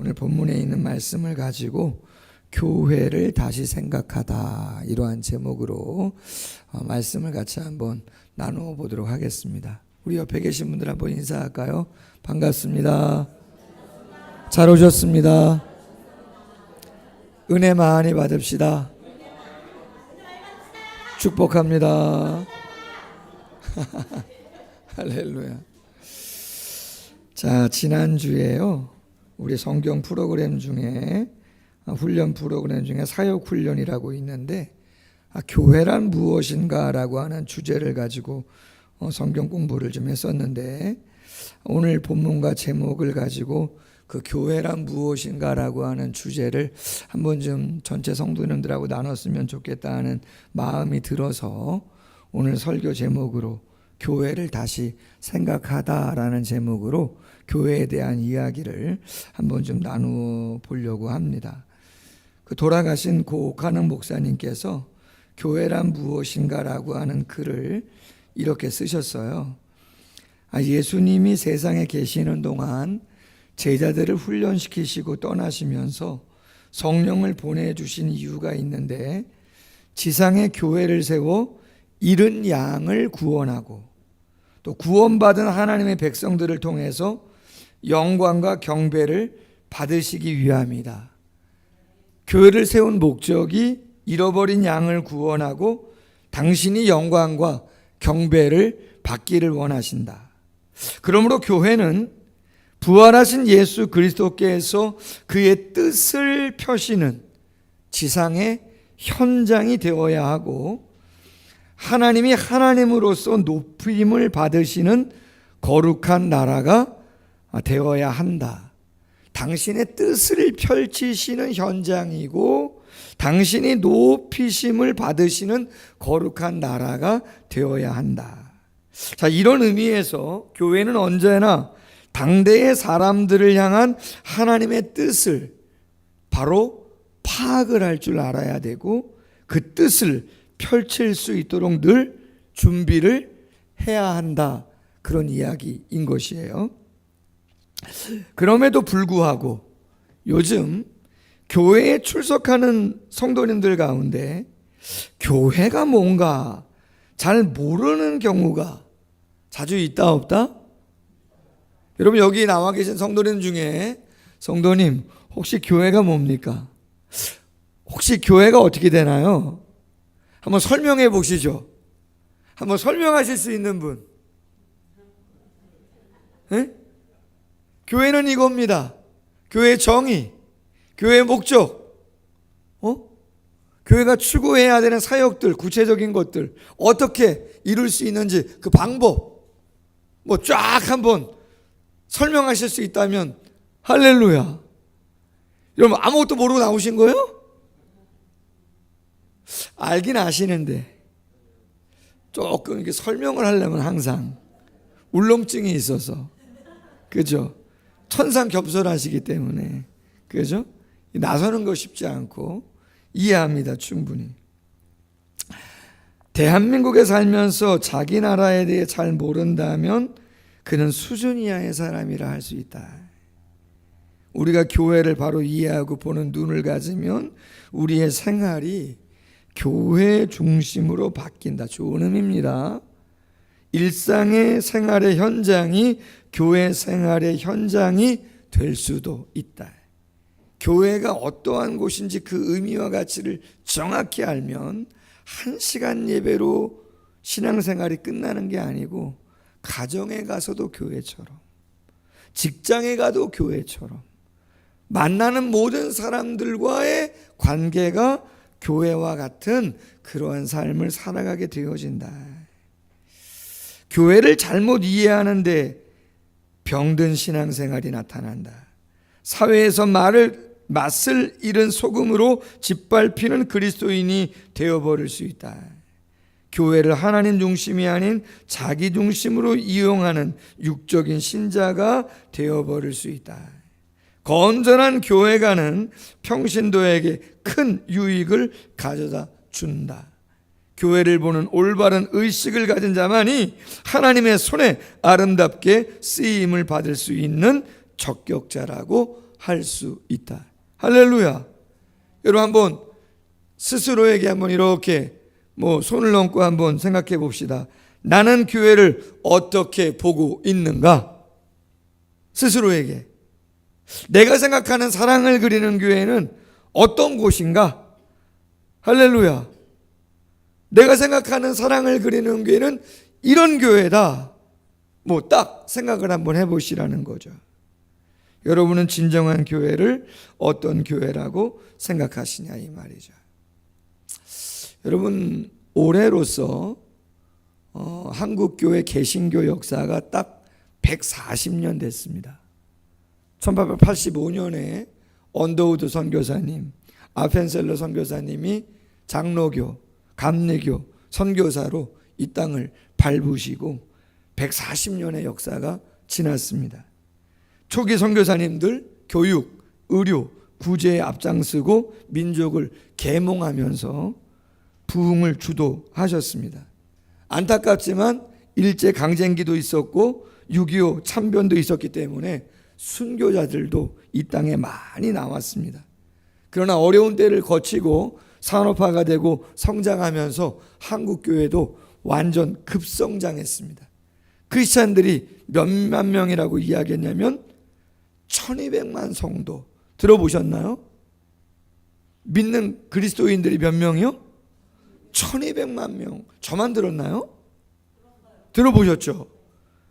오늘 본문에 있는 말씀을 가지고 교회를 다시 생각하다, 이러한 제목으로 말씀을 같이 한번 나누어 보도록 하겠습니다. 우리 옆에 계신 분들 한번 인사할까요? 반갑습니다. 잘 오셨습니다. 은혜 많이 받읍시다. 축복합니다. 할렐루야. 자, 지난주에요, 우리 성경 프로그램 중에, 훈련 프로그램 중에 사역 훈련이라고 있는데, 교회란 무엇인가 라고 하는 주제를 가지고 성경 공부를 좀 했었는데, 오늘 본문과 제목을 가지고 그 교회란 무엇인가 라고 하는 주제를 한번 좀 전체 성도님들하고 나눴으면 좋겠다 하는 마음이 들어서 오늘 설교 제목으로 교회를 다시 생각하다라는 제목으로 교회에 대한 이야기를 한번 좀 나누어 보려고 합니다. 그 돌아가신 고 옥하는 목사님께서 교회란 무엇인가라고 하는 글을 이렇게 쓰셨어요. 예수님이 세상에 계시는 동안 제자들을 훈련시키시고 떠나시면서 성령을 보내주신 이유가 있는데, 지상에 교회를 세워 잃은 양을 구원하고 또 구원받은 하나님의 백성들을 통해서 영광과 경배를 받으시기 위함이다. 교회를 세운 목적이 잃어버린 양을 구원하고 당신이 영광과 경배를 받기를 원하신다. 그러므로 교회는 부활하신 예수 그리스도께서 그의 뜻을 펴시는 지상의 현장이 되어야 하고, 하나님이 하나님으로서 높임을 받으시는 거룩한 나라가 되어야 한다. 당신의 뜻을 펼치시는 현장이고 당신이 높이심을 받으시는 거룩한 나라가 되어야 한다. 자, 이런 의미에서 교회는 언제나 당대의 사람들을 향한 하나님의 뜻을 바로 파악을 할 줄 알아야 되고, 그 뜻을 펼칠 수 있도록 늘 준비를 해야 한다, 그런 이야기인 것이에요. 그럼에도 불구하고 요즘 교회에 출석하는 성도님들 가운데 교회가 뭔가 잘 모르는 경우가 자주 있다 없다? 여러분, 여기 나와 계신 성도님 중에, 성도님 혹시 교회가 뭡니까? 혹시 교회가 어떻게 되나요? 한번 설명해 보시죠. 한번 설명하실 수 있는 분. 네? 교회는 이겁니다. 교회의 정의, 교회의 목적, 교회가 추구해야 되는 사역들, 구체적인 것들, 어떻게 이룰 수 있는지 그 방법 쫙 한번 설명하실 수 있다면 할렐루야. 여러분, 아무것도 모르고 나오신 거예요? 알긴 아시는데 조금 이렇게 설명을 하려면 항상 울렁증이 있어서, 그죠? 천상겹설하시기 때문에, 그죠? 나서는 거 쉽지 않고 이해합니다, 충분히. 대한민국에 살면서 자기 나라에 대해 잘 모른다면 그는 수준 이하의 사람이라 할 수 있다. 우리가 교회를 바로 이해하고 보는 눈을 가지면 우리의 생활이 교회 중심으로 바뀐다. 좋은 의미입니다. 일상의 생활의 현장이 교회 생활의 현장이 될 수도 있다. 교회가 어떠한 곳인지 그 의미와 가치를 정확히 알면 1시간 예배로 신앙생활이 끝나는 게 아니고, 가정에 가서도 교회처럼, 직장에 가도 교회처럼, 만나는 모든 사람들과의 관계가 교회와 같은 그러한 삶을 살아가게 되어진다. 교회를 잘못 이해하는데 병든 신앙생활이 나타난다. 사회에서 맛을 잃은 소금으로 짓밟히는 그리스도인이 되어버릴 수 있다. 교회를 하나님 중심이 아닌 자기 중심으로 이용하는 육적인 신자가 되어버릴 수 있다. 건전한 교회가는 평신도에게 큰 유익을 가져다 준다. 교회를 보는 올바른 의식을 가진 자만이 하나님의 손에 아름답게 쓰임을 받을 수 있는 적격자라고 할 수 있다. 할렐루야. 여러분 한번 스스로에게 한번 이렇게 손을 얹고 한번 생각해 봅시다. 나는 교회를 어떻게 보고 있는가? 스스로에게. 내가 생각하는 사랑을 그리는 교회는 어떤 곳인가? 할렐루야. 내가 생각하는 사랑을 그리는 교회는 이런 교회다. 딱 생각을 한번 해보시라는 거죠. 여러분은 진정한 교회를 어떤 교회라고 생각하시냐 이 말이죠. 여러분 올해로서 한국교회 개신교 역사가 딱 140년 됐습니다. 1885년에 언더우드 선교사님, 아펜셀러 선교사님이 장로교, 감리교 선교사로 이 땅을 밟으시고 140년의 역사가 지났습니다. 초기 선교사님들 교육, 의료, 구제에 앞장서고 민족을 계몽하면서 부흥을 주도하셨습니다. 안타깝지만 일제 강점기도 있었고 6.25 참변도 있었기 때문에 순교자들도 이 땅에 많이 나왔습니다. 그러나 어려운 때를 거치고 산업화가 되고 성장하면서 한국교회도 완전 급성장했습니다. 크리스찬들이 몇만 명이라고 이야기했냐면 1200만 성도. 들어보셨나요? 믿는 그리스도인들이 몇 명이요? 1200만 명. 저만 들었나요? 들어보셨죠?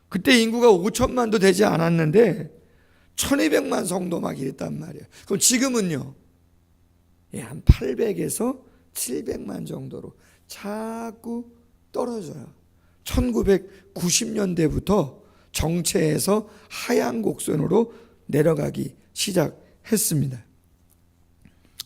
그때 인구가 5천만도 되지 않았는데 1200만 성도 막 이랬단 말이에요. 그럼 지금은요? 한 800에서 700만 정도로 자꾸 떨어져요. 1990년대부터 정체에서 하향 곡선으로 내려가기 시작했습니다.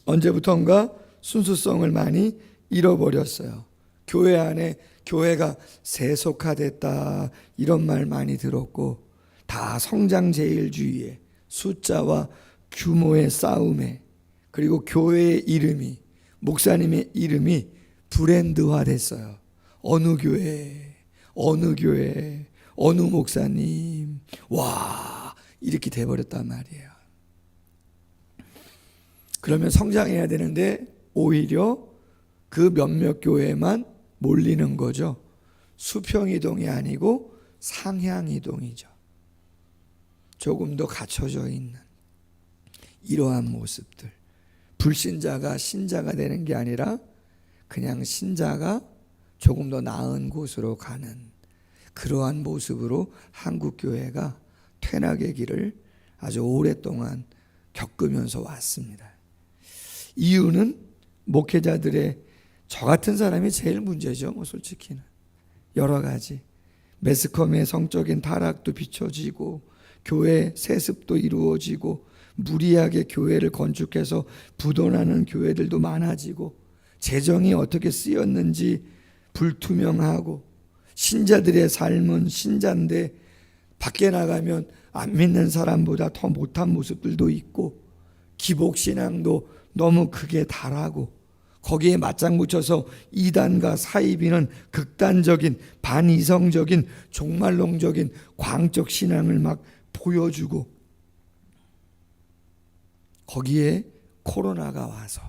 언제부턴가 순수성을 많이 잃어버렸어요. 교회 안에 교회가 세속화됐다 이런 말 많이 들었고 다 성장제일주의에 숫자와 규모의 싸움에 그리고 교회의 이름이 목사님의 이름이 브랜드화됐어요. 어느 교회 어느 목사님 와 이렇게 돼버렸단 말이에요. 그러면 성장해야 되는데 오히려 그 몇몇 교회만 몰리는 거죠. 수평이동이 아니고 상향이동이죠. 조금 더 갖춰져 있는 이러한 모습들. 불신자가 신자가 되는 게 아니라 그냥 신자가 조금 더 나은 곳으로 가는 그러한 모습으로 한국교회가 퇴락의 길을 아주 오랫동안 겪으면서 왔습니다. 이유는 목회자들의 저 같은 사람이 제일 문제죠. 솔직히는 여러 가지 매스컴의 성적인 타락도 비춰지고 교회 세습도 이루어지고 무리하게 교회를 건축해서 부도나는 교회들도 많아지고 재정이 어떻게 쓰였는지 불투명하고 신자들의 삶은 신자인데 밖에 나가면 안 믿는 사람보다 더 못한 모습들도 있고 기복신앙도 너무 크게 달하고 거기에 맞장 붙여서 이단과 사이비는 극단적인 반이성적인 종말론적인 광적 신앙을 막 보여주고 거기에 코로나가 와서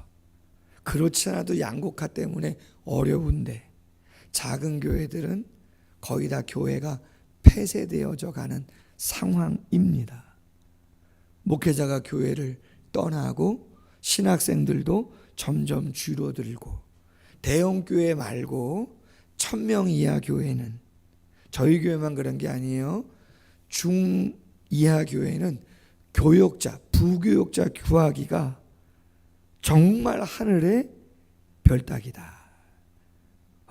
그렇지 않아도 양곡화 때문에 어려운데 작은 교회들은 거의 다 교회가 폐쇄되어져 가는 상황입니다. 목회자가 교회를 떠나고 신학생들도 점점 줄어들고 대형 교회 말고 1000명 이하 교회는 저희 교회만 그런 게 아니에요. 중 이하 교회는 교역자, 부교역자 구하기가 정말 하늘의 별따기다.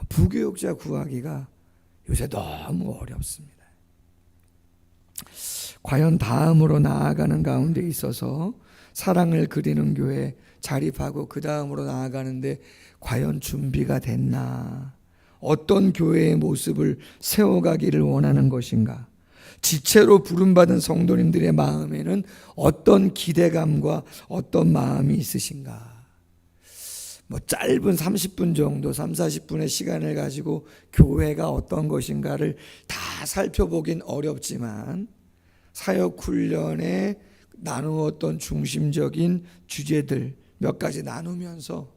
부교역자 구하기가 요새 너무 어렵습니다. 과연 다음으로 나아가는 가운데 있어서 사랑을 그리는 교회 자립하고 그 다음으로 나아가는데 과연 준비가 됐나? 어떤 교회의 모습을 세워가기를 원하는 것인가? 지체로 부름받은 성도님들의 마음에는 어떤 기대감과 어떤 마음이 있으신가? 짧은 30분 정도, 30-40분의 시간을 가지고 교회가 어떤 것인가를 다 살펴보긴 어렵지만 사역훈련에 나누었던 중심적인 주제들 몇 가지 나누면서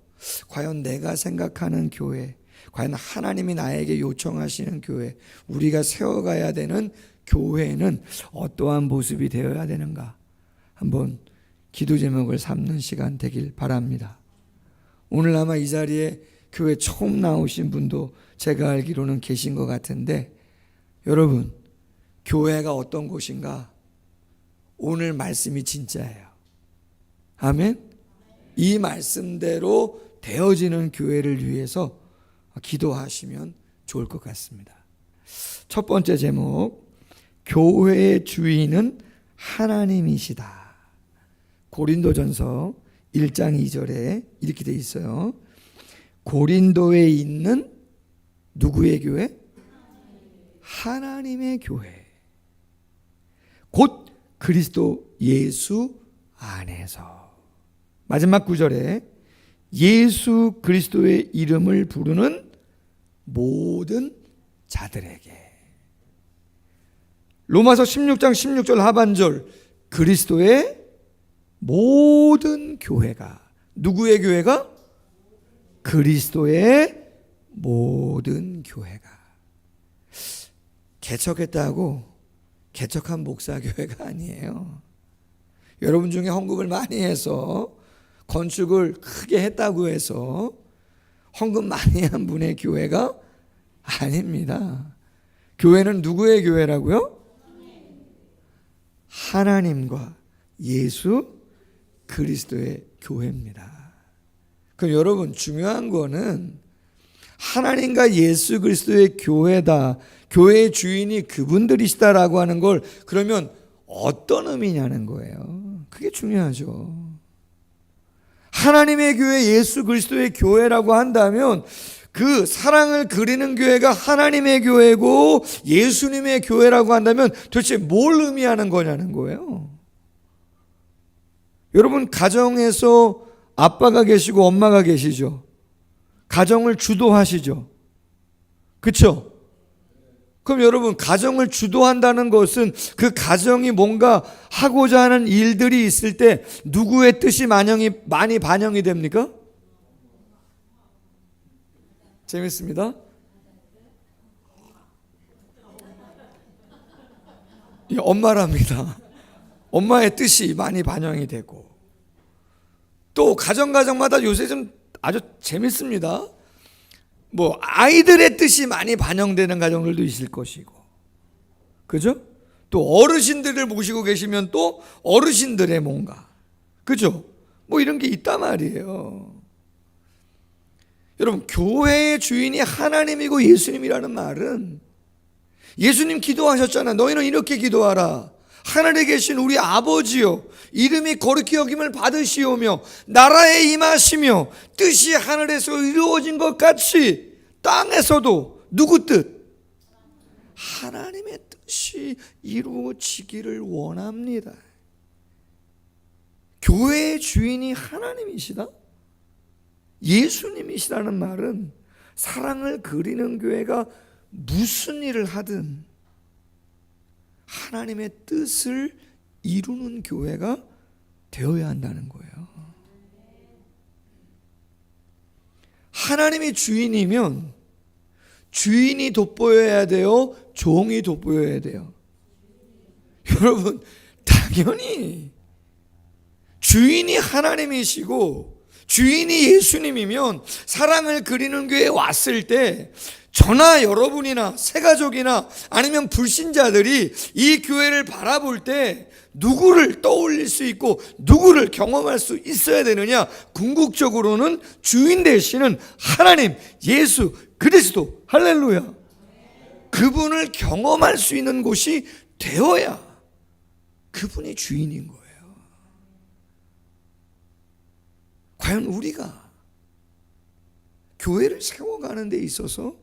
과연 내가 생각하는 교회, 과연 하나님이 나에게 요청하시는 교회, 우리가 세워가야 되는 교회는 어떠한 모습이 되어야 되는가 한번 기도 제목을 삼는 시간 되길 바랍니다. 오늘 아마 이 자리에 교회 처음 나오신 분도 제가 알기로는 계신 것 같은데, 여러분, 교회가 어떤 곳인가? 오늘 말씀이 진짜예요. 아멘? 이 말씀대로 되어지는 교회를 위해서 기도하시면 좋을 것 같습니다. 첫 번째 제목, 교회의 주인은 하나님이시다. 고린도전서 1장 2절에 이렇게 돼 있어요. 고린도에 있는 누구의 교회? 하나님의 교회. 곧 그리스도 예수 안에서. 마지막 구절에 예수 그리스도의 이름을 부르는 모든 자들에게. 로마서 16장 16절 하반절, 그리스도의 모든 교회가. 누구의 교회가? 그리스도의 모든 교회가. 개척했다고 개척한 목사교회가 아니에요. 여러분 중에 헌금을 많이 해서 건축을 크게 했다고 해서 헌금 많이 한 분의 교회가 아닙니다. 교회는 누구의 교회라고요? 하나님과 예수 그리스도의 교회입니다. 그럼 여러분, 중요한 거는 하나님과 예수 그리스도의 교회다, 교회의 주인이 그분들이시다라고 하는 걸 그러면 어떤 의미냐는 거예요. 그게 중요하죠. 하나님의 교회, 예수 그리스도의 교회라고 한다면 그 사랑을 그리는 교회가 하나님의 교회고 예수님의 교회라고 한다면 도대체 뭘 의미하는 거냐는 거예요. 여러분, 가정에서 아빠가 계시고 엄마가 계시죠. 가정을 주도하시죠. 그렇죠? 그럼 여러분, 가정을 주도한다는 것은 그 가정이 뭔가 하고자 하는 일들이 있을 때 누구의 뜻이 많이 반영이 됩니까? 재밌습니다. 엄마랍니다. 엄마의 뜻이 많이 반영이 되고, 또 가정마다 요새 좀 아주 재밌습니다. 뭐 아이들의 뜻이 많이 반영되는 가정들도 있을 것이고, 그죠? 또 어르신들을 모시고 계시면 또 어르신들의 뭔가, 그죠? 뭐 이런 게 있단 말이에요. 여러분, 교회의 주인이 하나님이고 예수님이라는 말은, 예수님 기도하셨잖아요. 너희는 이렇게 기도하라. 하늘에 계신 우리 아버지요, 이름이 거룩히 여김을 받으시오며 나라에 임하시며 뜻이 하늘에서 이루어진 것 같이 땅에서도 누구 뜻? 하나님의 뜻이 이루어지기를 원합니다. 교회의 주인이 하나님이시다? 예수님이시라는 말은 사랑을 그리는 교회가 무슨 일을 하든 하나님의 뜻을 이루는 교회가 되어야 한다는 거예요. 하나님이 주인이면 주인이 돋보여야 돼요? 종이 돋보여야 돼요? 여러분, 당연히 주인이 하나님이시고 주인이 예수님이면 사랑을 그리는 교회에 왔을 때 저나 여러분이나 새가족이나 아니면 불신자들이 이 교회를 바라볼 때 누구를 떠올릴 수 있고 누구를 경험할 수 있어야 되느냐? 궁극적으로는 주인 되시는 하나님, 예수 그리스도, 할렐루야, 그분을 경험할 수 있는 곳이 되어야 그분이 주인인 거예요. 과연 우리가 교회를 세워가는 데 있어서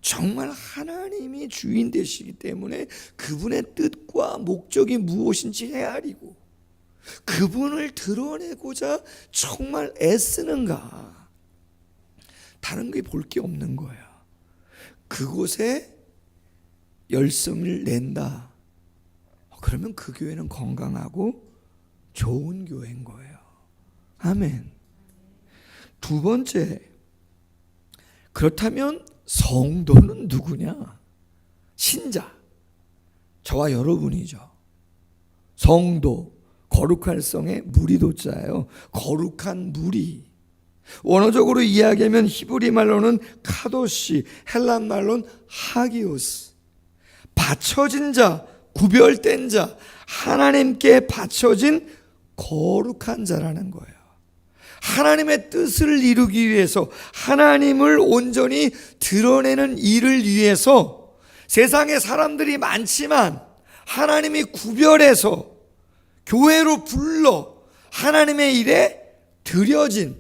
정말 하나님이 주인 되시기 때문에 그분의 뜻과 목적이 무엇인지 헤아리고 그분을 드러내고자 정말 애쓰는가? 다른 게 볼 게 없는 거예요. 그곳에 열성을 낸다, 그러면 그 교회는 건강하고 좋은 교회인 거예요. 아멘. 두 번째, 그렇다면 성도는 누구냐? 신자, 저와 여러분이죠. 성도, 거룩할 성의 무리도자예요. 거룩한 무리. 원어적으로 이야기하면 히브리 말로는 카도시, 헬란 말로는 하기오스. 바쳐진 자, 구별된 자, 하나님께 바쳐진 거룩한 자라는 거예요. 하나님의 뜻을 이루기 위해서, 하나님을 온전히 드러내는 일을 위해서 세상에 사람들이 많지만 하나님이 구별해서 교회로 불러 하나님의 일에 드려진,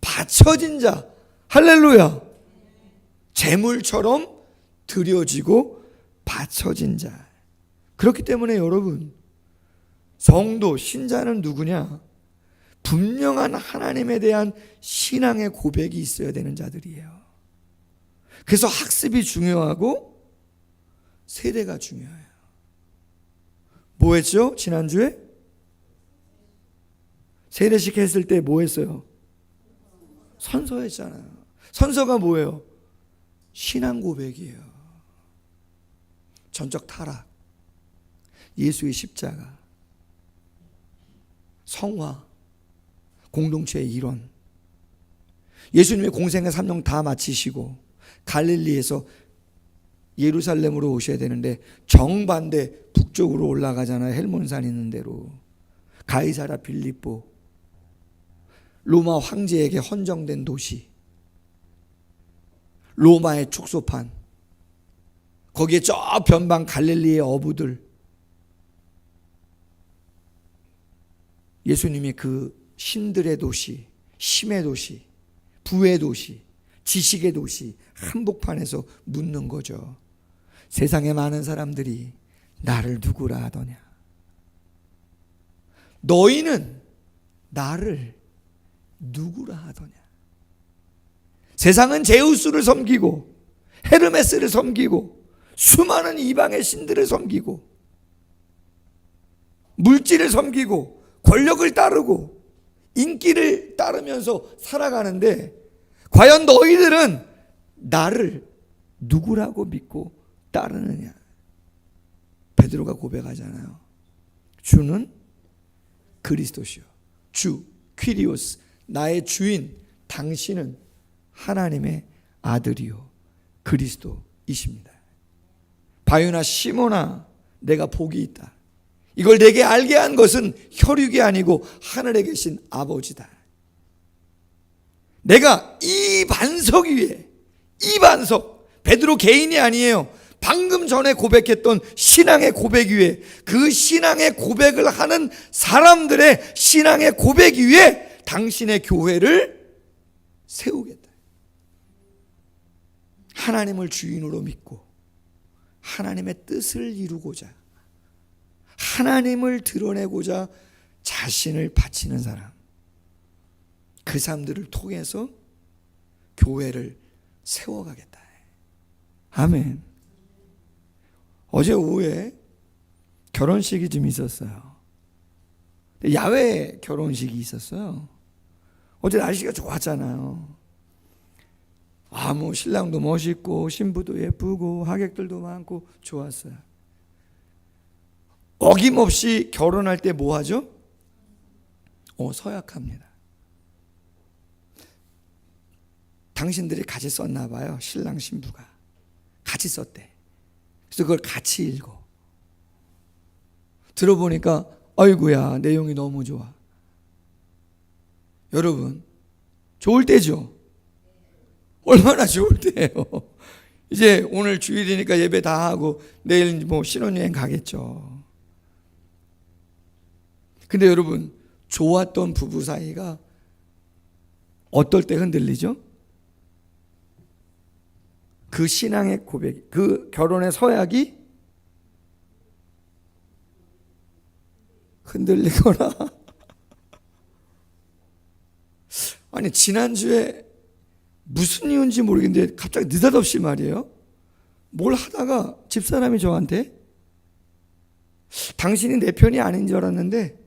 바쳐진 자, 할렐루야, 제물처럼 드려지고 바쳐진 자. 그렇기 때문에 여러분, 성도, 신자는 누구냐? 분명한 하나님에 대한 신앙의 고백이 있어야 되는 자들이에요. 그래서 학습이 중요하고 세대가 중요해요. 뭐 했죠? 지난주에? 세례식 했을 때 뭐 했어요? 선서했잖아요. 선서가 뭐예요? 신앙 고백이에요. 전적 타락, 예수의 십자가, 성화, 공동체의 일원. 예수님의 공생의 3년 다 마치시고 갈릴리에서 예루살렘으로 오셔야 되는데 정반대 북쪽으로 올라가잖아요. 헬몬산 있는 데로. 가이사라 빌립보, 로마 황제에게 헌정된 도시, 로마의 축소판, 거기에 저 변방 갈릴리의 어부들, 예수님이 그 신들의 도시, 심의 도시, 부의 도시, 지식의 도시 한복판에서 묻는 거죠. 세상에 많은 사람들이 나를 누구라 하더냐? 너희는 나를 누구라 하더냐? 세상은 제우스를 섬기고 헤르메스를 섬기고 수많은 이방의 신들을 섬기고 물질을 섬기고 권력을 따르고 인기를 따르면서 살아가는데 과연 너희들은 나를 누구라고 믿고 따르느냐? 베드로가 고백하잖아요. 주는 그리스도시요, 주 퀴리오스, 나의 주인 당신은 하나님의 아들이요 그리스도이십니다. 바요나 시몬아, 내가 복이 있다. 이걸 내게 알게 한 것은 혈육이 아니고 하늘에 계신 아버지다. 내가 이 반석 위에, 이 반석, 베드로 개인이 아니에요. 방금 전에 고백했던 신앙의 고백 위에, 그 신앙의 고백을 하는 사람들의 신앙의 고백 위에 당신의 교회를 세우겠다. 하나님을 주인으로 믿고 하나님의 뜻을 이루고자, 하나님을 드러내고자 자신을 바치는 사람, 그 사람들을 통해서 교회를 세워가겠다. 아멘. 어제 오후에 결혼식이 좀 있었어요. 야외 결혼식이 있었어요. 어제 날씨가 좋았잖아요. 뭐 신랑도 멋있고 신부도 예쁘고 하객들도 많고 좋았어요. 어김없이 결혼할 때 뭐 하죠? 서약합니다. 당신들이 같이 썼나 봐요. 신랑 신부가 같이 썼대. 그래서 그걸 같이 읽어. 들어보니까 아이고야, 내용이 너무 좋아. 여러분, 좋을 때죠? 얼마나 좋을 때예요. 이제 오늘 주일이니까 예배 다 하고 내일 뭐 신혼여행 가겠죠. 근데 여러분, 좋았던 부부 사이가 어떨 때 흔들리죠? 그 신앙의 고백, 그 결혼의 서약이 흔들리거나 아니 지난주에 무슨 이유인지 모르겠는데 갑자기 느닷없이 말이에요, 뭘 하다가 집사람이 저한테 당신이 내 편이 아닌 줄 알았는데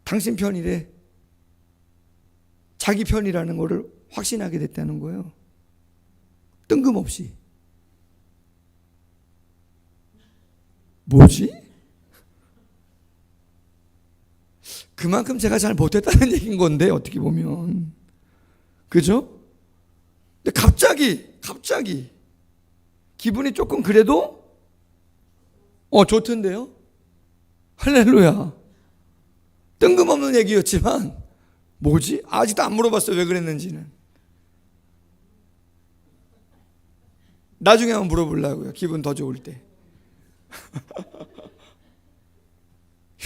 당신 편이래. 자기 편이라는 거를 확신하게 됐다는 거예요. 뜬금없이. 뭐지? 그만큼 제가 잘 못했다는 얘기인 건데, 어떻게 보면. 그죠? 근데 갑자기 기분이 조금 그래도 좋던데요? 할렐루야. 뜬금없는 얘기였지만 뭐지? 아직도 안 물어봤어요. 왜 그랬는지는. 나중에 한번 물어보려고요. 기분 더 좋을 때.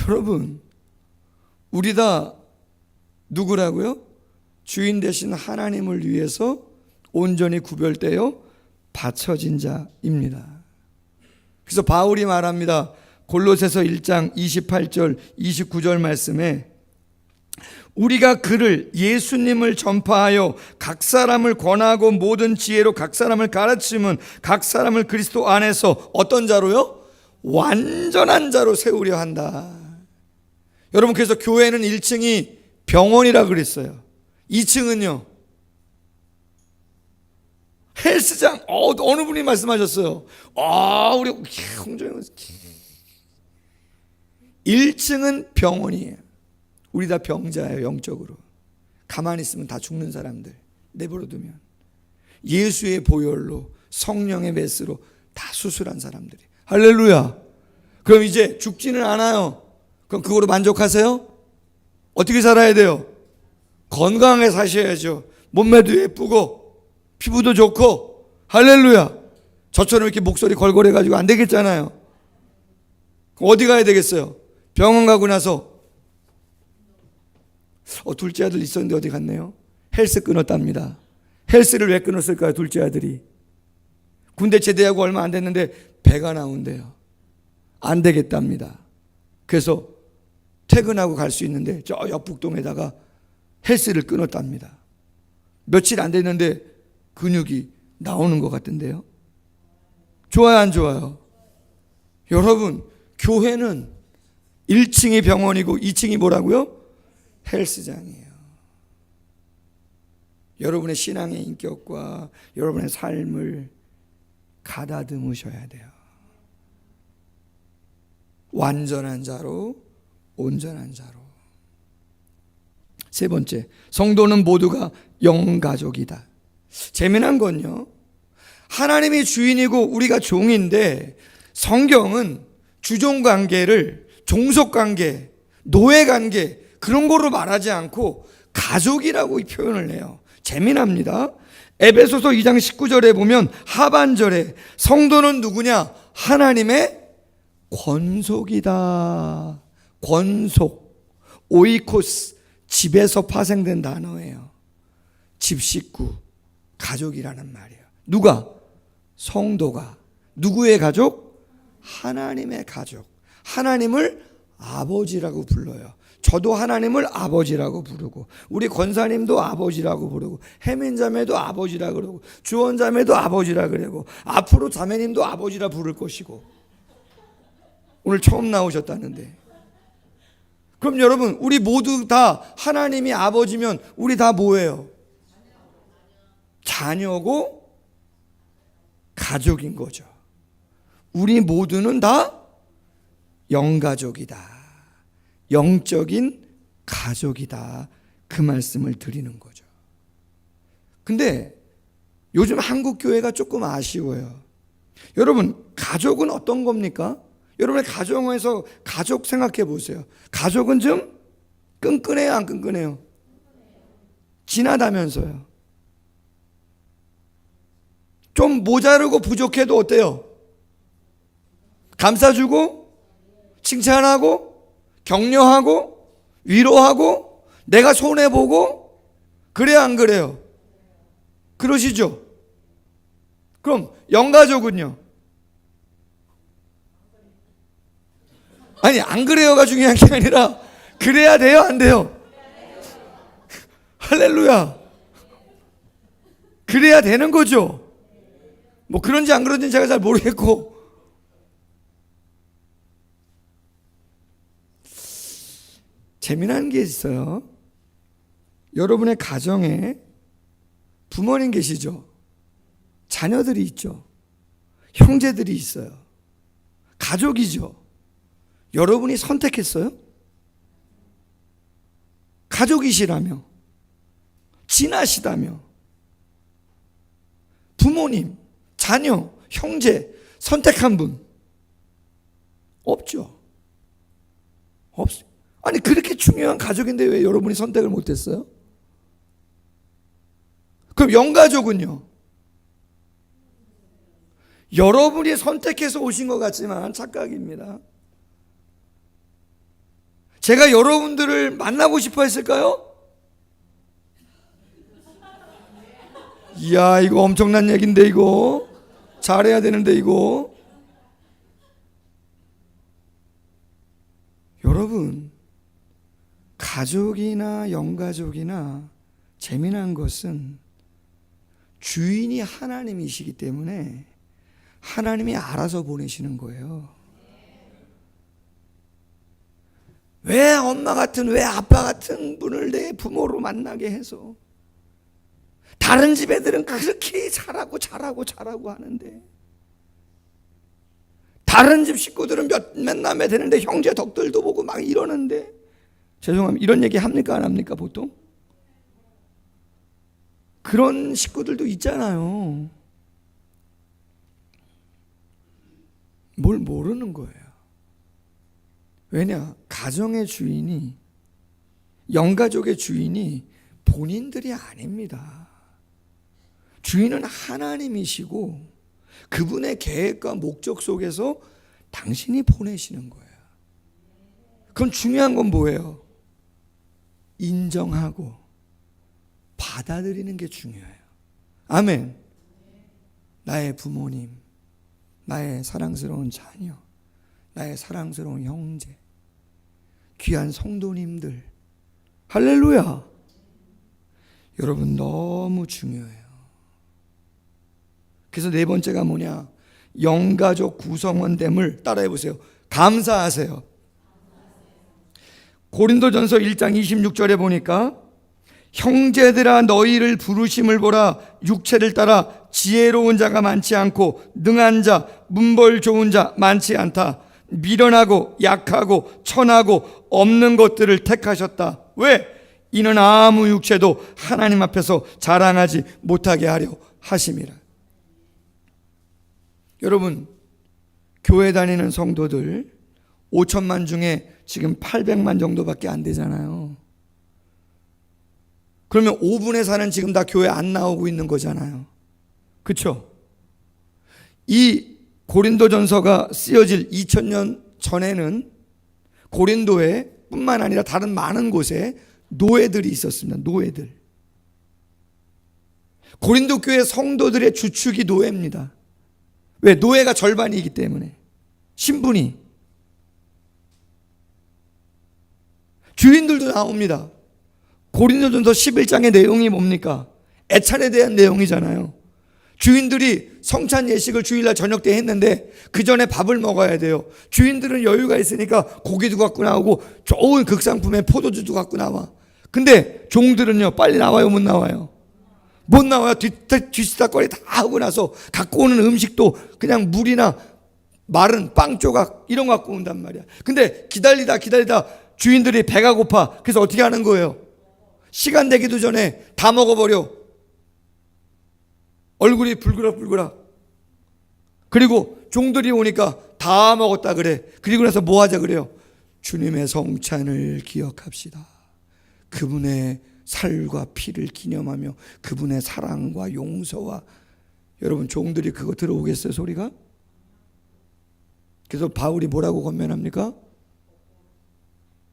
여러분, 우리 다 누구라고요? 주인 되신 하나님을 위해서 온전히 구별되어 바쳐진 자입니다. 그래서 바울이 말합니다. 골로새서 1장 28절 29절 말씀에 우리가 그를 예수님을 전파하여 각 사람을 권하고 모든 지혜로 각 사람을 가르치면 각 사람을 그리스도 안에서 어떤 자로요? 완전한 자로 세우려 한다. 여러분, 그래서 교회는 1층이 병원이라 그랬어요. 2층은요 헬스장. 어느 분이 말씀하셨어요. 우리 홍정영 1층은 병원이에요. 우리 다 병자예요. 영적으로. 가만히 있으면 다 죽는 사람들 내버려두면. 예수의 보혈로 성령의 메스로 다 수술한 사람들이. 할렐루야. 그럼 이제 죽지는 않아요. 그럼 그거로 만족하세요? 어떻게 살아야 돼요? 건강하게 사셔야죠. 몸매도 예쁘고 피부도 좋고. 할렐루야. 저처럼 이렇게 목소리 걸걸해가지고 안 되겠잖아요. 어디 가야 되겠어요? 병원 가고 나서 둘째 아들 있었는데 어디 갔네요? 헬스 끊었답니다. 헬스를 왜 끊었을까요? 둘째 아들이 군대 제대하고 얼마 안 됐는데 배가 나온대요. 안 되겠답니다. 그래서 퇴근하고 갈 수 있는데 저 옆북동에다가 헬스를 끊었답니다. 며칠 안 됐는데 근육이 나오는 것 같은데요. 좋아요, 안 좋아요? 여러분, 교회는 1층이 병원이고 2층이 뭐라고요? 헬스장이에요. 여러분의 신앙의 인격과 여러분의 삶을 가다듬으셔야 돼요. 완전한 자로, 온전한 자로. 세 번째, 성도는 모두가 영가족이다. 재미난 건요, 하나님이 주인이고 우리가 종인데 성경은 주종관계를 종속관계, 노예관계 그런 거로 말하지 않고 가족이라고 표현을 해요. 재미납니다. 에베소서 2장 19절에 보면 하반절에 성도는 누구냐? 하나님의 권속이다. 권속, 오이코스, 집에서 파생된 단어예요. 집 식구, 가족이라는 말이에요. 누가? 성도가. 누구의 가족? 하나님의 가족. 하나님을 아버지라고 불러요. 저도 하나님을 아버지라고 부르고, 우리 권사님도 아버지라고 부르고, 혜민자매도 아버지라 그러고, 주원자매도 아버지라 그러고, 앞으로 자매님도 아버지라 부를 것이고. 오늘 처음 나오셨다는데. 그럼 여러분, 우리 모두 다 하나님이 아버지면 우리 다 뭐예요? 자녀고 가족인 거죠. 우리 모두는 다 영가족이다. 영적인 가족이다. 그 말씀을 드리는 거죠. 근데 요즘 한국 교회가 조금 아쉬워요. 여러분, 가족은 어떤 겁니까? 여러분의 가정에서 가족 생각해 보세요. 가족은 좀 끈끈해요, 안 끈끈해요? 진하다면서요. 좀 모자르고 부족해도 어때요? 감싸주고, 칭찬하고, 격려하고, 위로하고, 내가 손해보고, 그래요, 안 그래요? 그러시죠? 그럼 영가족은요? 아니, 안 그래요가 중요한 게 아니라 그래야 돼요, 안 돼요? 할렐루야. 그래야 되는 거죠. 뭐 그런지 안 그런지 제가 잘 모르겠고, 재미난 게 있어요. 여러분의 가정에 부모님 계시죠? 자녀들이 있죠? 형제들이 있어요. 가족이죠? 여러분이 선택했어요? 가족이시라며, 친하시다며, 부모님, 자녀, 형제 선택한 분 없죠? 없어요. 아니 그렇게 중요한 가족인데 왜 여러분이 선택을 못했어요? 그럼 영가족은요? 여러분이 선택해서 오신 것 같지만 착각입니다. 제가 여러분들을 만나고 싶어 했을까요? 이야, 이거 엄청난 얘기인데, 이거 잘해야 되는데, 이거. 여러분, 가족이나 영가족이나 재미난 것은 주인이 하나님이시기 때문에 하나님이 알아서 보내시는 거예요. 왜 엄마 같은, 왜 아빠 같은 분을 내 부모로 만나게 해서 다른 집 애들은 그렇게 잘하고 하는데 다른 집 식구들은 몇 남매 되는데 형제 덕들도 보고 막 이러는데, 죄송합니다, 이런 얘기 합니까 안 합니까? 보통 그런 식구들도 있잖아요. 뭘 모르는 거예요. 왜냐? 가정의 주인이, 영가족의 주인이 본인들이 아닙니다. 주인은 하나님이시고 그분의 계획과 목적 속에서 당신이 보내시는 거예요. 그럼 중요한 건 뭐예요? 인정하고 받아들이는 게 중요해요. 아멘. 나의 부모님, 나의 사랑스러운 자녀, 나의 사랑스러운 형제, 귀한 성도님들, 할렐루야. 여러분 너무 중요해요. 그래서 네 번째가 뭐냐? 영가족 구성원됨을 따라해 보세요. 감사하세요. 고린도전서 1장 26절에 보니까 형제들아 너희를 부르심을 보라. 육체를 따라 지혜로운 자가 많지 않고 능한 자, 문벌 좋은 자 많지 않다. 미련하고 약하고 천하고 없는 것들을 택하셨다. 왜? 이는 아무 육체도 하나님 앞에서 자랑하지 못하게 하려 하심이라. 여러분, 교회 다니는 성도들 5천만 중에 지금 800만 정도밖에 안 되잖아요. 그러면 5분의 4는 지금 다 교회 안 나오고 있는 거잖아요. 그렇죠? 이 고린도전서가 쓰여질 2000년 전에는 고린도에 뿐만 아니라 다른 많은 곳에 노예들이 있었습니다. 노예들. 고린도 교회 성도들의 주축이 노예입니다. 왜? 노예가 절반이기 때문에. 신분이. 주인들도 나옵니다. 고린도전서 11장의 내용이 뭡니까? 애찬에 대한 내용이잖아요. 주인들이 성찬 예식을 주일날 저녁 때 했는데 그 전에 밥을 먹어야 돼요. 주인들은 여유가 있으니까 고기도 갖고 나오고 좋은 극상품에 포도주도 갖고 나와. 근데 종들은요, 빨리 나와요, 못 나와요? 못 나와요. 뒤치다거리 다 하고 나서 갖고 오는 음식도 그냥 물이나 마른 빵 조각 이런 거 갖고 온단 말이야. 근데 기다리다 주인들이 배가 고파. 그래서 어떻게 하는 거예요? 시간 되기도 전에 다 먹어버려. 얼굴이 불그락. 그리고 종들이 오니까 다 먹었다 그래. 그리고 나서 뭐 하자 그래요? 주님의 성찬을 기억합시다. 그분의 살과 피를 기념하며 그분의 사랑과 용서와. 여러분, 종들이 그거 들어오겠어요, 소리가? 그래서 바울이 뭐라고 권면합니까?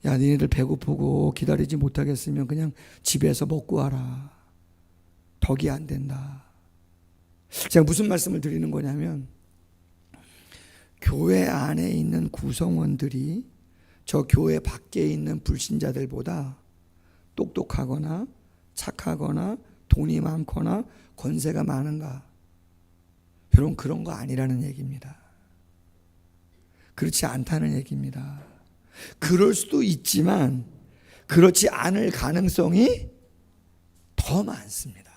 야, 니네들 배고프고 기다리지 못하겠으면 그냥 집에서 먹고 와라. 덕이 안 된다. 제가 무슨 말씀을 드리는 거냐면, 교회 안에 있는 구성원들이 저 교회 밖에 있는 불신자들보다 똑똑하거나 착하거나 돈이 많거나 권세가 많은가? 여러분, 그런 거 아니라는 얘기입니다. 그렇지 않다는 얘기입니다. 그럴 수도 있지만 그렇지 않을 가능성이 더 많습니다.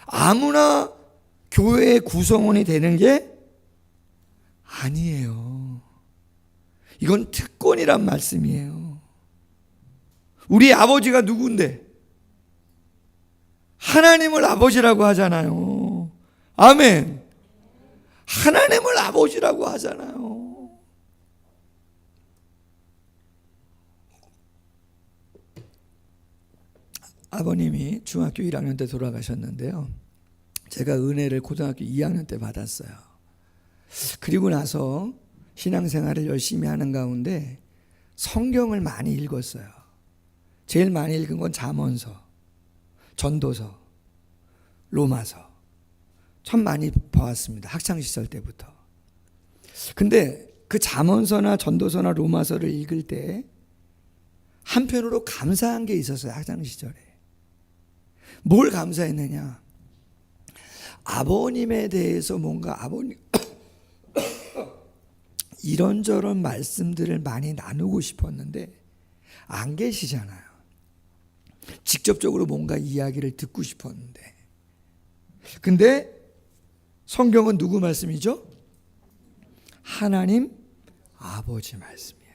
아무나 교회의 구성원이 되는 게 아니에요. 이건 특권이란 말씀이에요. 우리 아버지가 누군데? 하나님을 아버지라고 하잖아요. 아멘. 하나님을 아버지라고 하잖아요. 아버님이 중학교 1학년 때 돌아가셨는데요. 제가 은혜를 고등학교 2학년 때 받았어요. 그리고 나서 신앙생활을 열심히 하는 가운데 성경을 많이 읽었어요. 제일 많이 읽은 건 잠언서, 전도서, 로마서. 참 많이 봐왔습니다. 학창시절 때부터. 근데 그 잠언서나 전도서나 로마서를 읽을 때 한편으로 감사한 게 있었어요. 학창시절에. 뭘 감사했느냐? 아버님에 대해서 뭔가 아버님 이런저런 말씀들을 많이 나누고 싶었는데 안 계시잖아요. 직접적으로 뭔가 이야기를 듣고 싶었는데. 근데 성경은 누구 말씀이죠? 하나님 아버지 말씀이에요.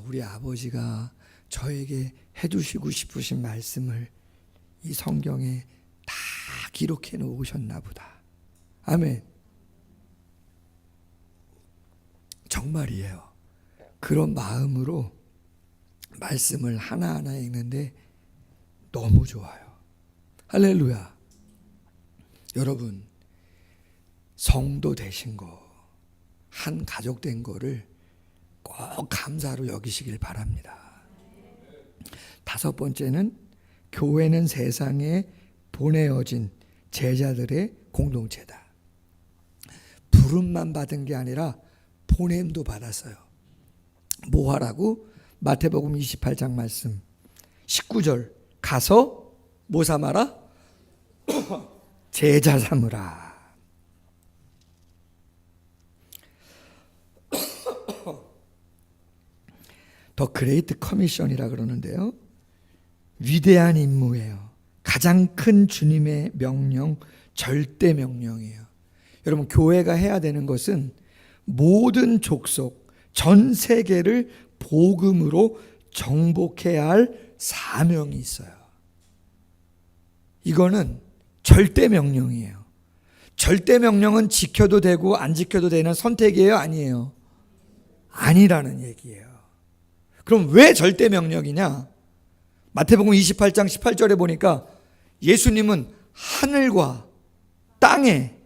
우리 아버지가 저에게 해주시고 싶으신 말씀을 이 성경에 다 기록해 놓으셨나 보다. 아멘. 정말이에요. 그런 마음으로 말씀을 하나하나 읽는데 너무 좋아요. 할렐루야. 여러분, 성도 되신 거, 한 가족 된 거를 꼭 감사로 여기시길 바랍니다. 5번째는 교회는 세상에 보내어진 제자들의 공동체다. 부름만 받은 게 아니라 보냄도 받았어요. 뭐 하라고? 마태복음 28장 말씀 19절 가서 뭐 삼아라? 제자 삼으라. 더 그레이트 커미션이라 그러는데요. 위대한 임무예요. 가장 큰 주님의 명령, 절대 명령이에요. 여러분, 교회가 해야 되는 것은 모든 족속, 전 세계를 복음으로 정복해야 할 사명이 있어요. 이거는 절대 명령이에요. 절대 명령은 지켜도 되고 안 지켜도 되는 선택이에요? 아니에요? 아니라는 얘기예요. 그럼 왜 절대 명령이냐? 마태복음 28장 18절에 보니까 예수님은 하늘과 땅의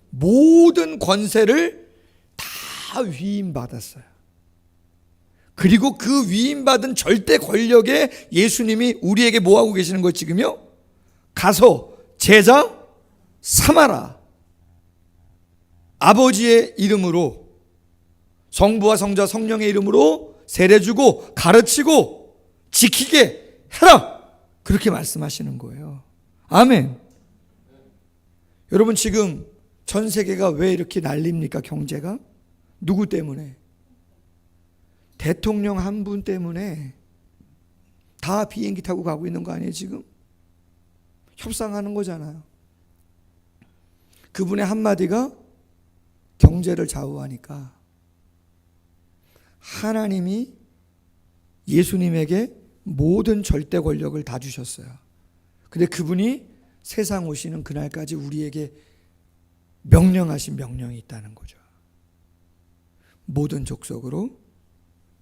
모든 권세를 다 위임받았어요. 그리고 그 위임받은 절대 권력에 예수님이 우리에게 뭐하고 계시는 거예요 지금요? 가서 제자 삼아라. 아버지의 이름으로, 성부와 성자 성령의 이름으로 세례주고 가르치고 지키게 해라. 그렇게 말씀하시는 거예요. 아멘. 여러분, 지금 전 세계가 왜 이렇게 난립니까? 경제가? 누구 때문에? 대통령 한 분 때문에 다 비행기 타고 가고 있는 거 아니에요 지금? 협상하는 거잖아요. 그분의 한마디가 경제를 좌우하니까 하나님이 예수님에게 모든 절대 권력을 다 주셨어요. 근데 그분이 세상 오시는 그날까지 우리에게 명령하신 명령이 있다는 거죠. 모든 족속으로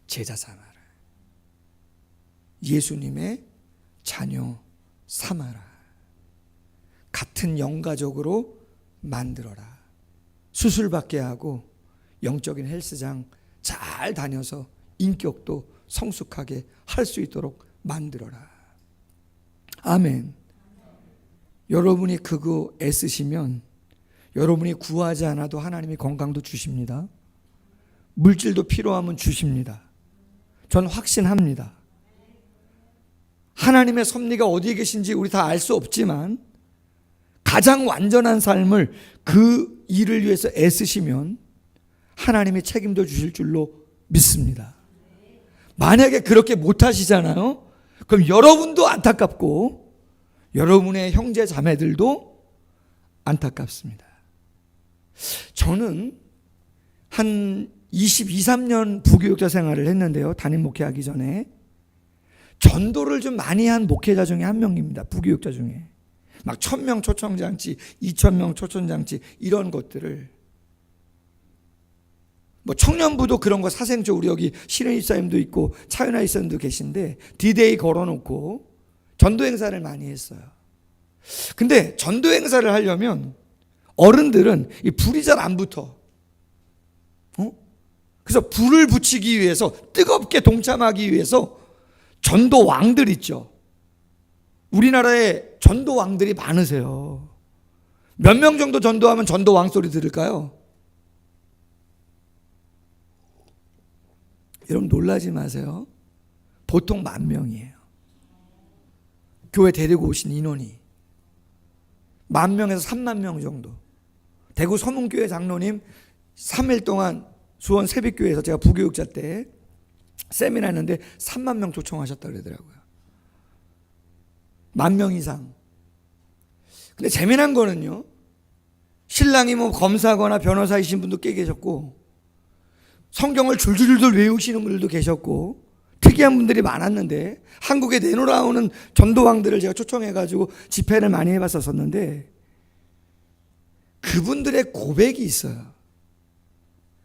제자 삼아라. 예수님의 자녀 삼아라. 같은 영가족으로 만들어라. 수술받게 하고 영적인 헬스장 잘 다녀서 인격도 성숙하게 할 수 있도록 만들어라. 아멘. 여러분이 그거 애쓰시면 여러분이 구하지 않아도 하나님이 건강도 주십니다. 물질도 필요하면 주십니다. 전 확신합니다. 하나님의 섭리가 어디에 계신지 우리 다 알 수 없지만 가장 완전한 삶을 그 일을 위해서 애쓰시면 하나님이 책임져 주실 줄로 믿습니다. 만약에 그렇게 못하시잖아요. 그럼 여러분도 안타깝고 여러분의 형제 자매들도 안타깝습니다. 저는 한 22, 3년 부교육자 생활을 했는데요. 담임 목회하기 전에 전도를 좀 많이 한 목회자 중에 한 명입니다. 부교육자 중에 막 1000명 초청장치, 2000명 초청장치 이런 것들을 뭐 청년부도 그런 거 사생조 우리 여기 신은 입사님도 있고 차윤아 입사님도 계신데 디데이 걸어놓고 전도 행사를 많이 했어요. 근데 전도 행사를 하려면 어른들은 이 불이 잘 안 붙어. 그래서 불을 붙이기 위해서 뜨겁게 동참하기 위해서 전도 왕들 있죠. 우리나라에 전도 왕들이 많으세요. 몇 명 정도 전도하면 전도 왕 소리 들을까요? 여러분 놀라지 마세요. 보통 10,000명이에요. 교회 데리고 오신 인원이 10,000명에서 30,000명 정도. 대구 서문교회 장로님 3일 동안 수원 새벽교회에서 제가 부교육자 때 세미나 했는데 30,000명 초청하셨다 그러더라고요. 10,000명 이상. 근데 재미난 거는요, 신랑이 뭐 검사거나 변호사이신 분도 꽤 계셨고 성경을 줄줄줄 외우시는 분들도 계셨고 특이한 분들이 많았는데 한국에 내놓아오는 전도왕들을 제가 초청해가지고 집회를 많이 해봤었는데 그분들의 고백이 있어요.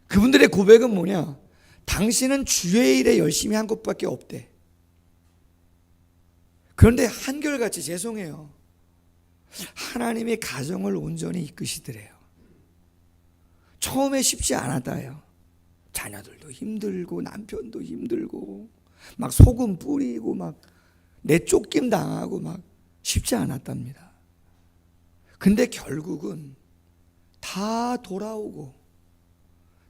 그분들의 고백은 뭐냐? 당신은 주의 일에 열심히 한 것밖에 없대. 그런데 한결같이 죄송해요. 하나님의 가정을 온전히 이끄시더래요. 처음에 쉽지 않았다요. 자녀들도 힘들고 남편도 힘들고 막 소금 뿌리고 막 내쫓김 당하고 막 쉽지 않았답니다. 근데 결국은 다 돌아오고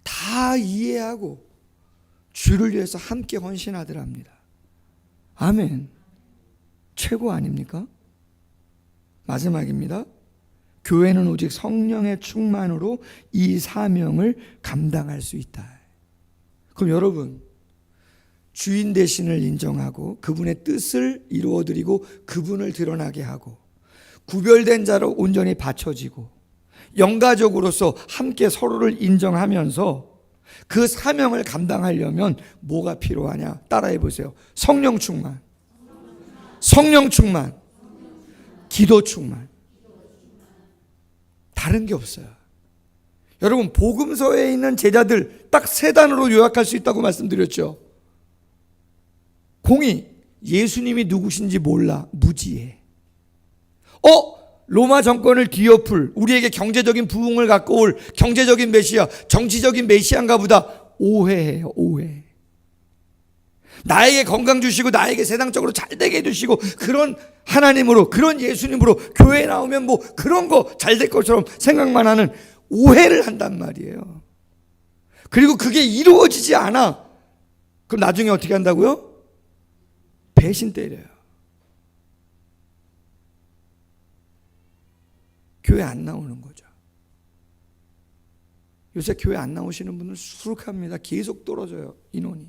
다 이해하고 주를 위해서 함께 헌신하더랍니다. 아멘. 최고 아닙니까? 마지막입니다. 교회는 오직 성령의 충만으로 이 사명을 감당할 수 있다. 그럼 여러분, 주인 대신을 인정하고 그분의 뜻을 이루어드리고 그분을 드러나게 하고 구별된 자로 온전히 바쳐지고 영가족으로서 함께 서로를 인정하면서 그 사명을 감당하려면 뭐가 필요하냐? 따라해 보세요. 성령 충만, 성령 충만, 기도 충만. 다른 게 없어요. 여러분, 복음서에 있는 제자들 딱 3단어로 요약할 수 있다고 말씀드렸죠. 공의, 예수님이 누구신지 몰라, 무지해. 로마 정권을 뒤엎을, 우리에게 경제적인 부흥을 갖고 올 경제적인 메시아, 정치적인 메시아인가 보다. 오해해요, 오해. 나에게 건강 주시고 나에게 세상적으로 잘되게 해주시고 그런 하나님으로, 그런 예수님으로 교회에 나오면 뭐 그런 거 잘 될 것처럼 생각만 하는 오해를 한단 말이에요. 그리고 그게 이루어지지 않아. 그럼 나중에 어떻게 한다고요? 배신 때려요. 교회 안 나오는 거죠. 요새 교회 안 나오시는 분은 수룩합니다. 계속 떨어져요, 인원이.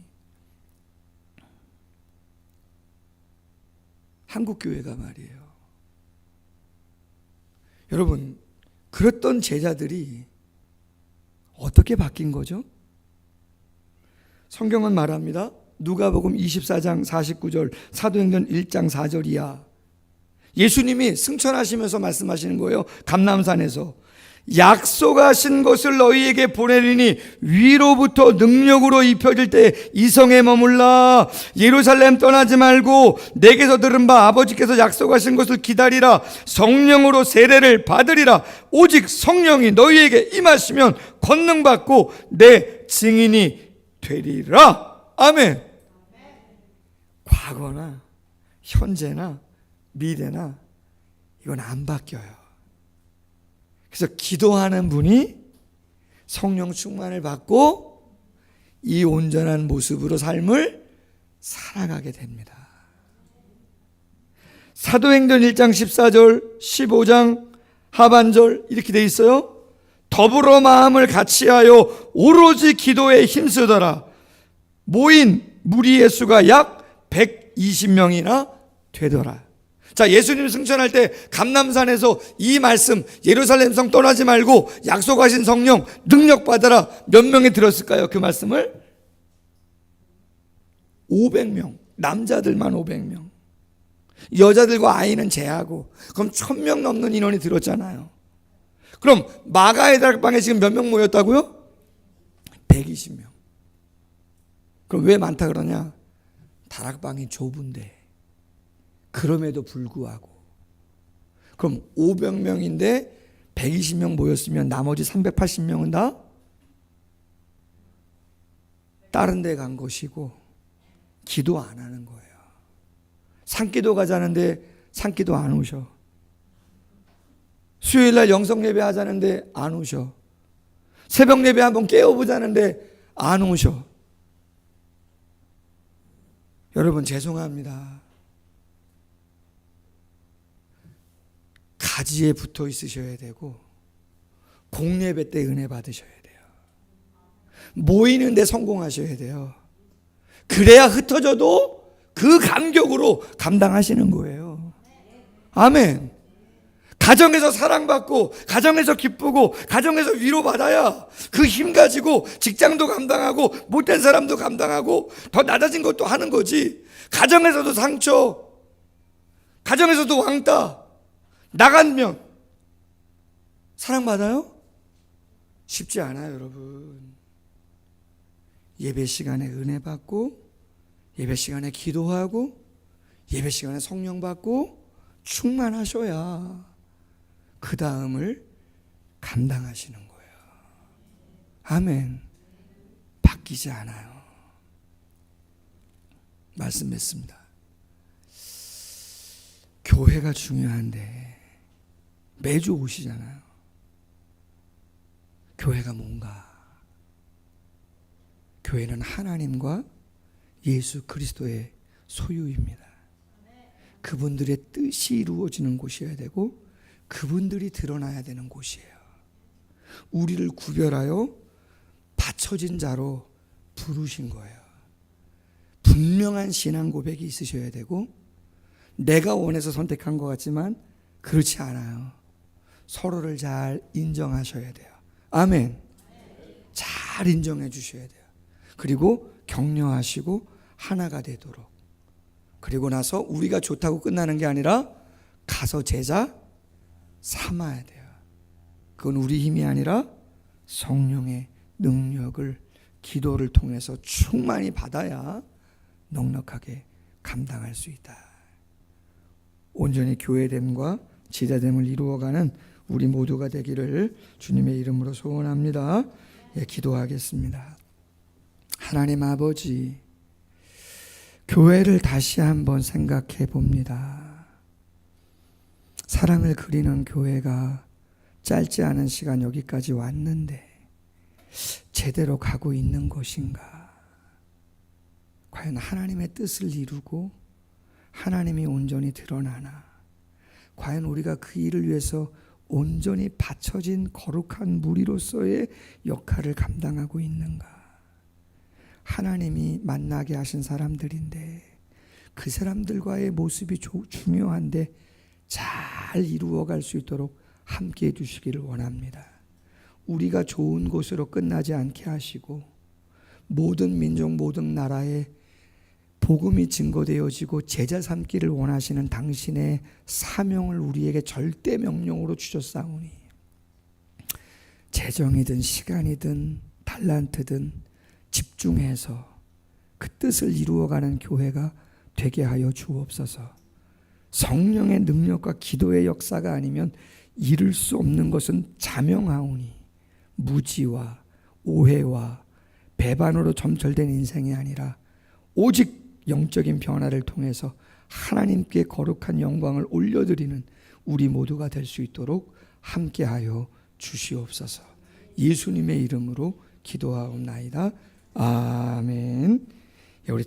한국 교회가 말이에요. 여러분, 그랬던 제자들이 어떻게 바뀐 거죠? 성경은 말합니다. 누가복음 24장 49절, 사도행전 1장 4절이야. 예수님이 승천하시면서 말씀하시는 거예요. 감람산에서 약속하신 것을 너희에게 보내리니 위로부터 능력으로 입혀질 때 이 성에 머물라. 예루살렘 떠나지 말고 내게서 들은 바 아버지께서 약속하신 것을 기다리라. 성령으로 세례를 받으리라. 오직 성령이 너희에게 임하시면 권능 받고 내 증인이 되리라. 아멘. 과거나 현재나 미래나 이건 안 바뀌어요. 그래서 기도하는 분이 성령 충만을 받고 이 온전한 모습으로 삶을 살아가게 됩니다. 사도행전 1장 14절 15장 하반절 이렇게 돼 있어요. 더불어 마음을 같이하여 오로지 기도에 힘쓰더라. 모인 무리의 수가 약 120명이나 되더라. 자, 예수님 승천할 때 감람산에서 이 말씀, 예루살렘 성 떠나지 말고 약속하신 성령 능력 받아라, 몇 명이 들었을까요? 그 말씀을 500명, 남자들만 500명, 여자들과 아이는 제하고, 그럼 1000명 넘는 인원이 들었잖아요. 그럼 마가의 다락방에 지금 몇 명 모였다고요? 120명. 그럼 왜 많다 그러냐? 다락방이 좁은데, 그럼에도 불구하고. 그럼 500명인데 120명 모였으면 나머지 380명은 다 다른 데 간 것이고 기도 안 하는 거예요. 산기도 가자는데 산기도 안 오셔. 수요일날 영성예배 하자는데 안 오셔. 새벽예배 한번 깨워보자는데 안 오셔. 여러분 죄송합니다. 가지에 붙어 있으셔야 되고 공예배 때 은혜 받으셔야 돼요. 모이는데 성공하셔야 돼요. 그래야 흩어져도 그 감격으로 감당하시는 거예요. 아멘. 가정에서 사랑받고 가정에서 기쁘고 가정에서 위로받아야 그 힘 가지고 직장도 감당하고 못된 사람도 감당하고 더 낮아진 것도 하는 거지. 가정에서도 상처, 가정에서도 왕따, 나가면 사랑받아요? 쉽지 않아요, 여러분. 예배 시간에 은혜 받고, 예배 시간에 기도하고, 예배 시간에 성령 받고 충만하셔야 그 다음을 감당하시는 거예요. 아멘. 바뀌지 않아요. 말씀 맺습니다. 교회가 중요한데 매주 오시잖아요. 교회가 뭔가? 교회는 하나님과 예수 그리스도의 소유입니다. 그분들의 뜻이 이루어지는 곳이어야 되고 그분들이 드러나야 되는 곳이에요. 우리를 구별하여 바쳐진 자로 부르신 거예요. 분명한 신앙 고백이 있으셔야 되고 내가 원해서 선택한 것 같지만 그렇지 않아요. 서로를 잘 인정하셔야 돼요. 아멘. 잘 인정해 주셔야 돼요. 그리고 격려하시고 하나가 되도록. 그리고 나서 우리가 좋다고 끝나는 게 아니라 가서 제자 삼아야 돼요. 그건 우리 힘이 아니라 성령의 능력을 기도를 통해서 충만히 받아야 넉넉하게 감당할 수 있다. 온전히 교회됨과 제자됨을 이루어가는 우리 모두가 되기를 주님의 이름으로 소원합니다. 예, 기도하겠습니다. 하나님 아버지, 교회를 다시 한번 생각해 봅니다. 사랑을 그리는 교회가 짧지 않은 시간 여기까지 왔는데 제대로 가고 있는 것인가? 과연 하나님의 뜻을 이루고 하나님이 온전히 드러나나? 과연 우리가 그 일을 위해서 온전히 바쳐진 거룩한 무리로서의 역할을 감당하고 있는가? 하나님이 만나게 하신 사람들인데 그 사람들과의 모습이 중요한데 잘 이루어갈 수 있도록 함께해 주시기를 원합니다. 우리가 좋은 곳으로 끝나지 않게 하시고 모든 민족 모든 나라에 복음이 증거되어지고 제자 삼기를 원하시는 당신의 사명을 우리에게 절대 명령으로 주셨사오니 재정이든 시간이든 달란트든 집중해서 그 뜻을 이루어가는 교회가 되게 하여 주옵소서. 성령의 능력과 기도의 역사가 아니면 이룰 수 없는 것은 자명하오니 무지와 오해와 배반으로 점철된 인생이 아니라 오직 영적인 변화를 통해서 하나님께 거룩한 영광을 올려드리는 우리 모두가 될 수 있도록 함께하여 주시옵소서. 예수님의 이름으로 기도하옵나이다. 아멘. 우리